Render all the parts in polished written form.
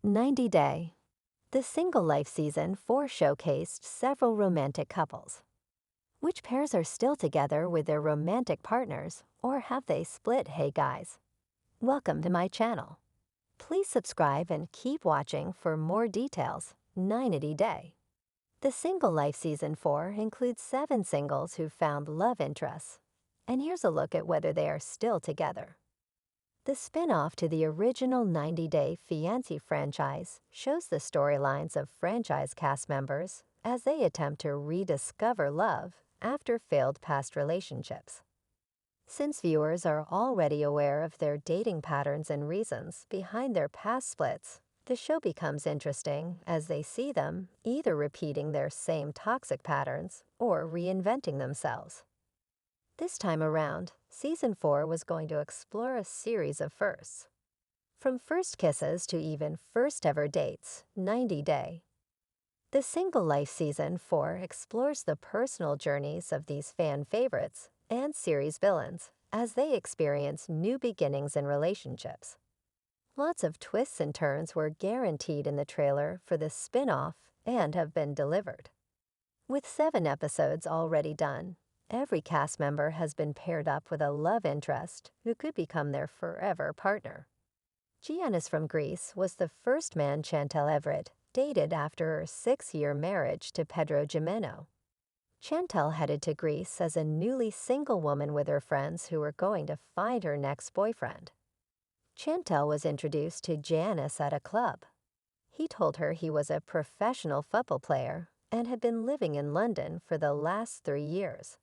90 Day. The Single Life Season 4 showcased several romantic couples. Which pairs are still together with their romantic partners, or have they split? Hey guys, welcome to my channel. Please subscribe and keep watching for more details. 90 Day. The Single Life Season 4 includes 7 singles who found love interests. And here's a look at whether they are still together. The spin-off to the original 90 Day Fiancé franchise shows the storylines of franchise cast members as they attempt to rediscover love after failed past relationships. Since viewers are already aware of their dating patterns and reasons behind their past splits, the show becomes interesting as they see them either repeating their same toxic patterns or reinventing themselves. This time around, Season 4 was going to explore a series of firsts. From first kisses to even first-ever dates, 90 Day. The Single Life Season 4 explores the personal journeys of these fan favorites and series villains as they experience new beginnings in relationships. Lots of twists and turns were guaranteed in the trailer for the spin-off and have been delivered. With 7 episodes already done, every cast member has been paired up with a love interest who could become their forever partner. Giannis from Greece was the first man Chantel Everett dated after her 6-year marriage to Pedro. Chantel headed to Greece as a newly single woman with her friends who were going to find her next boyfriend. Chantel was introduced to Giannis at a club. He told her he was a professional football player and had been living in London for the last 3 years.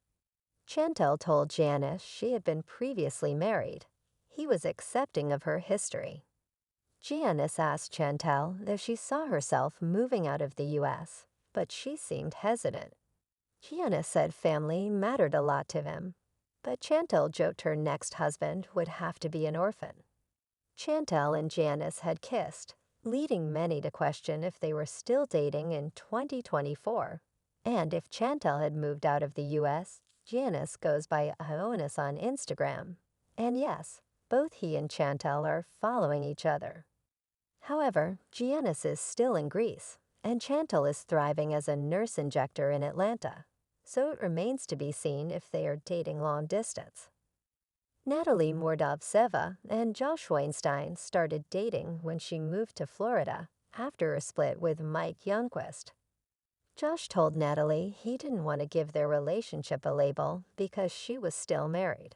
Chantel told Giannis she had been previously married. He was accepting of her history. Giannis asked Chantel if she saw herself moving out of the U.S., but she seemed hesitant. Giannis said family mattered a lot to him, but Chantel joked her next husband would have to be an orphan. Chantel and Giannis had kissed, leading many to question if they were still dating in 2024, and if Chantel had moved out of the U.S. Giannis goes by Ioannis on Instagram, and yes, both he and Chantel are following each other. However, Giannis is still in Greece, and Chantel is thriving as a nurse injector in Atlanta, so it remains to be seen if they are dating long distance. Natalie Mordov-Seva and Josh Weinstein started dating when she moved to Florida after a split with Mike Youngquist. Josh told Natalie he didn't want to give their relationship a label because she was still married.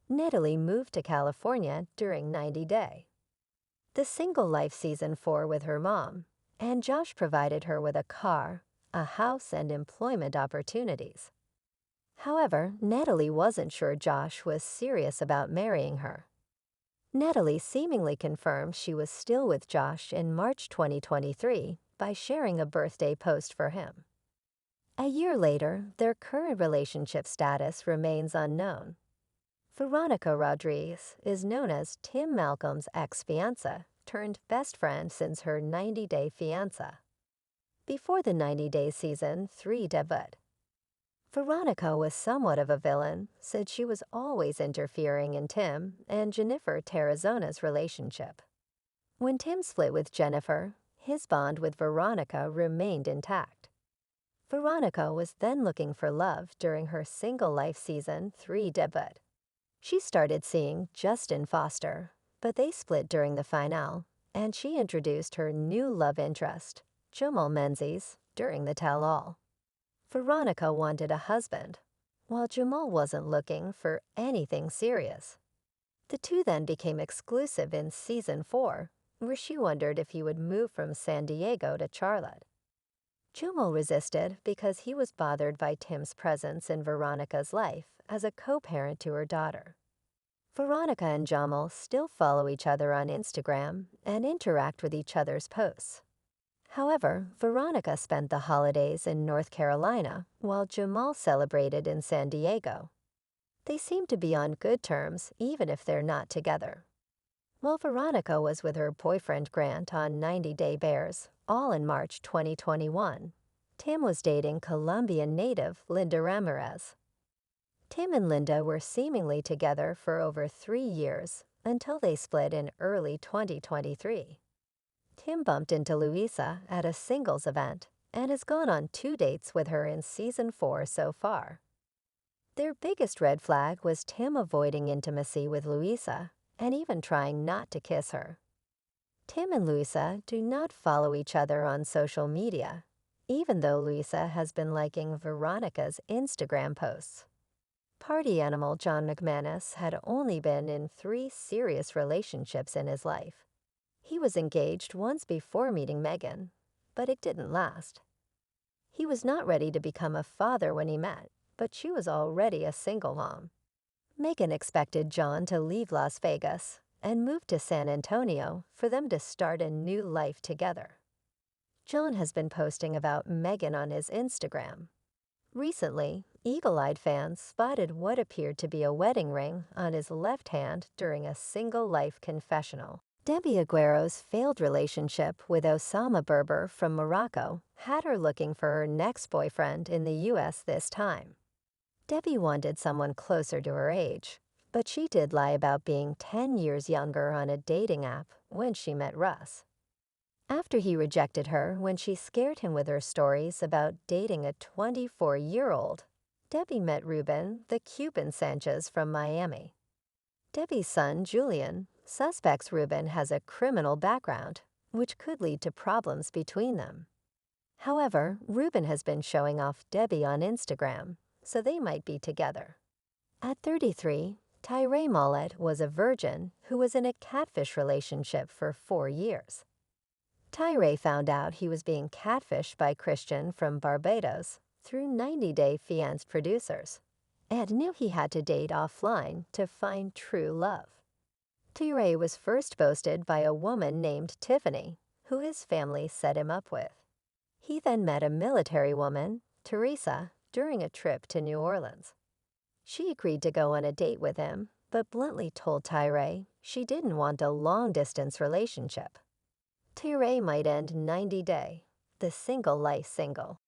Natalie moved to California during 90 Day. The Single Life Season 4 with her mom, and Josh provided her with a car, a house, and employment opportunities. However, Natalie wasn't sure Josh was serious about marrying her. Natalie seemingly confirmed she was still with Josh in March 2023 by sharing a birthday post for him. A year later, their current relationship status remains unknown. Veronica Rodriguez is known as Tim Malcolm's ex-fiancé turned best friend since her 90 Day fiancé. Before the 90 Day Season 3 debut, Veronica was somewhat of a villain, said she was always interfering in Tim and Jennifer Tarazona's relationship. When Tim split with Jennifer, his bond with Veronica remained intact. Veronica was then looking for love during her Single Life Season 3 debut. She started seeing Justin Foster, but they split during the finale, and she introduced her new love interest, Jamal Menzies, during the tell-all. Veronica wanted a husband, while Jamal wasn't looking for anything serious. The two then became exclusive in Season 4, where she wondered if he would move from San Diego to Charlotte. Jamal resisted because he was bothered by Tim's presence in Veronica's life as a co-parent to her daughter. Veronica and Jamal still follow each other on Instagram and interact with each other's posts. However, Veronica spent the holidays in North Carolina while Jamal celebrated in San Diego. They seem to be on good terms even if they're not together. While Veronica was with her boyfriend Grant on 90 Day Bears, all in March 2021, Tim was dating Colombian native Linda Ramirez. Tim and Linda were seemingly together for over 3 years until they split in early 2023. Tim bumped into Louisa at a singles event and has gone on 2 dates with her in season 4 so far. Their biggest red flag was Tim avoiding intimacy with Louisa and even trying not to kiss her. Tim and Louisa do not follow each other on social media, even though Louisa has been liking Veronica's Instagram posts. Party animal John McManus had only been in 3 serious relationships in his life. He was engaged once before meeting Megan, but it didn't last. He was not ready to become a father when he met, but she was already a single mom. Megan expected John to leave Las Vegas and move to San Antonio for them to start a new life together. John has been posting about Megan on his Instagram. Recently, eagle-eyed fans spotted what appeared to be a wedding ring on his left hand during a single life confessional. Debbie Aguero's failed relationship with Osama Berber from Morocco had her looking for her next boyfriend in the U.S. this time. Debbie wanted someone closer to her age, but she did lie about being 10 years younger on a dating app when she met Russ. After he rejected her when she scared him with her stories about dating a 24-year-old, Debbie met Ruben, the Cuban Sanchez from Miami. Debbie's son, Julian, suspects Ruben has a criminal background, which could lead to problems between them. However, Ruben has been showing off Debbie on Instagram, so they might be together. At 33, Tyree Mollett was a virgin who was in a catfish relationship for 4 years. Tyree found out he was being catfished by Christian from Barbados through 90-Day Fiancé producers and knew he had to date offline to find true love. Tyree was first boasted by a woman named Tiffany, who his family set him up with. He then met a military woman, Teresa, during a trip to New Orleans. She agreed to go on a date with him, but bluntly told Tyree she didn't want a long-distance relationship. Tyree might end 90 Day, the single life single.